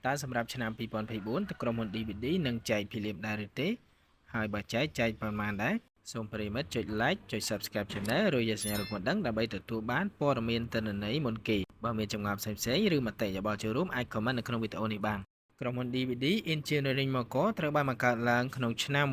តើសម្រាប់ឆ្នាំ2024ក្រុមហ៊ុន DVD នឹងចែកភីលៀបដែរឬទេហើយបើចែកប៉ុន្មានដែរសូមប្រិមិត្តចុច like ចុច subscribe channel ឬយកសញ្ញារូបមកដឹងដើម្បីទទួលបានព័ត៌មានទិន្នន័យមុនគេបើមានចម្ងល់ផ្សេងៗឬមតិយោបល់ចូលរួមអាច comment នៅក្នុងវីដេអូនេះបានក្រុមហ៊ុន DVD Engineering Mako ត្រូវបានបង្កើតឡើងក្នុងឆ្នាំ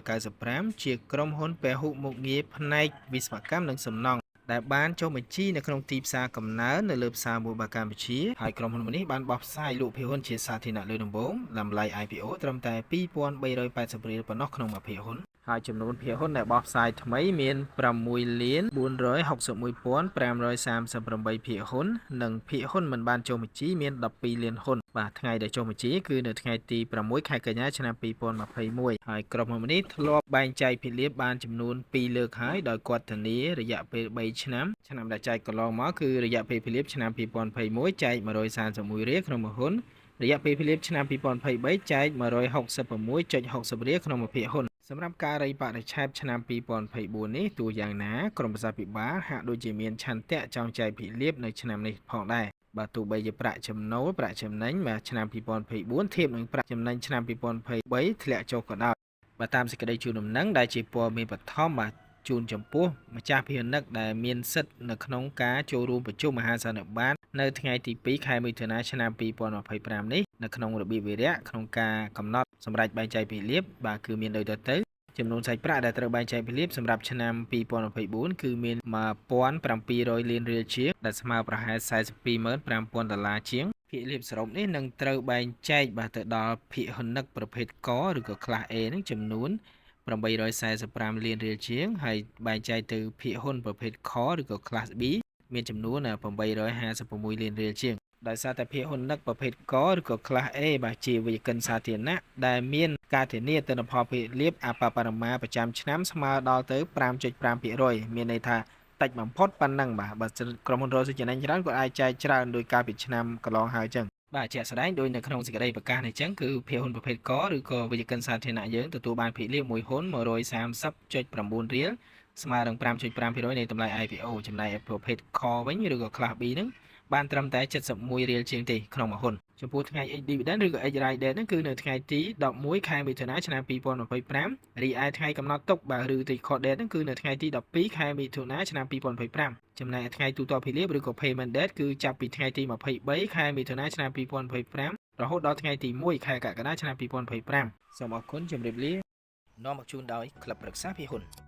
1995ជាក្រុមហ៊ុនពហុមុខងារផ្នែកវិស្វកម្មនិងសំណង់ដែលបានចុះបញ្ជីនៅក្នុងទីផ្សារកំណើននៅលើផ្សារមួយរបស់កម្ពុជាហើយក្រុមហ៊ុននេះបានបោះផ្សាយលក់ភាគហ៊ុនជាសាធារណៈលើដំបូងតម្លៃ IPO ត្រឹមតែ2380រៀលប៉ុណ្ណោះក្នុងមួយភាគហ៊ុនហើយចំនួនភាគហ៊ុនដែលបោះផ្សាយថ្មីមាន6,461,538ភាគហ៊ុននិងភាគហ៊ុនមិនបានចុះបញ្ជីមាន12លានហ៊ុនបាទថ្ងៃដែលចុះបញ្ជីគឺនៅថ្ងៃទី6ខែកញ្ញាឆ្នាំ2021ហើយក្រុមហ៊ុននេះធ្លាប់បែងចែកភាគលាភបានចំនួន2លើកហើយដោយគាត់ធានារយៈពេល3ឆ្នាំដែលចែកកន្លងមកគឺរយៈពេលភាគលាភឆ្នាំ2021ចែក131រៀលក្នុងមួយហ៊ុនរយៈពេលភាគលាភឆ្នាំ2023ចែក166.60រៀលក្នុងមួយភាគហ៊ុនសម្រាប់ការរីបរិច្ឆេទឆ្នាំ2024នេះទោះយ៉ាងណាក្រមប្រសាភិបាលហាក់ដូចជាមានឆន្ទៈចង់ចែកភាគលាភនៅឆ្នាំនេះផងដែរបើទោះបីជាប្រាក់ចំណូលប្រាក់ចំណេញមកឆ្នាំ2024ធៀបនឹងប្រាក់ចំណេញឆ្នាំ2023ធ្លាក់ចុះក៏ដោយបើតាមសេចក្តីជូនដំណឹងដែលជាព័ត៌មានបឋមបាទជូនចំពោះម្ចាស់ភាគនិកដែលមានសិទ្ធិនៅក្នុងការចូលរួមប្រជុំមហាសន្និបាតនៅថ្ងៃទី2ខែមិថុនាឆ្នាំ2025នេះនៅក្នុងរបៀបវារៈក្នុងការកំណត់សម្រាប់បែងចែកភាគលាភបាទគឺមានដូចទៅចំនួនសាច់ប្រាក់ដែលត្រូវបែងចែកភាគលាភសម្រាប់ឆ្នាំ2024គឺមាន1700លានរៀលជាងដែលស្មើប្រហែល$425,000ជាងភាគលាភសរុបនេះនឹងត្រូវបែងចែកបាទទៅដល់ភាគហ៊ុននិកប្រភេទកឬក៏ Class A នឹងចំនួន845លានរៀលជាងហើយបែងចែកទៅភាគហ៊ុនប្រភេទខឬក៏ Class B មានចំនួន856លានរៀលជាងដោយសារតែភាគហ៊ុននិកប្រភេទកឬក៏ Class A បាទជាវិជ្ជកិនសាធារណៈដែលមានការធានាទិន្នផលភាគលាភអបបរមាប្រចាំឆ្នាំស្មើដល់ទៅ 5.5% មានន័យថាតិចបំផុតប៉ុណ្ណឹងបាទបើក្រុមហ៊ុនរកស៊ីចំណេញច្រើនក៏អាចចែកច្រើនដោយកាលពីឆ្នាំកន្លងហើយអញ្ចឹងបាទជាក់ស្ដែងដោយនៅក្នុងសេចក្តីប្រកាសនេះអញ្ចឹងគឺភាគហ៊ុនប្រភេទកឬក៏វិជ្ជកិនសាធារណៈយើងទទួលបានភាគលាភមួយហ៊ុន130.9រៀលស្មើនឹង 5.5% នៃតម្លៃ IPO ចំណែកប្រភេទខវិញឬក៏ Class B ហ្នឹងបានត្រឹមតែ71រៀលជាងទេក្នុងមួយហ៊ុនចំពោះថ្ងៃ X dividend ឬក៏ X dividend ហ្នឹងគឺនៅថ្ងៃទី11ខែមិថុនាឆ្នាំ2025រីឯថ្ងៃកំណត់ទុកបាទឬ record date ហ្នឹងគឺនៅថ្ងៃទី12ខែមិថុនាឆ្នាំ2025ចំណែកថ្ងៃទូទាត់ភាគលាភឬក៏ payment date គឺចាប់ពីថ្ងៃទី23ខែមិថុនាឆ្នាំ2025រហូតដល់ថ្ងៃទី1ខែកក្កដាឆ្នាំ2025សូមអរគុណជម្រាបលានាំមកជូនដោយក្លឹបប្រឹក្សាភាគហ៊ុន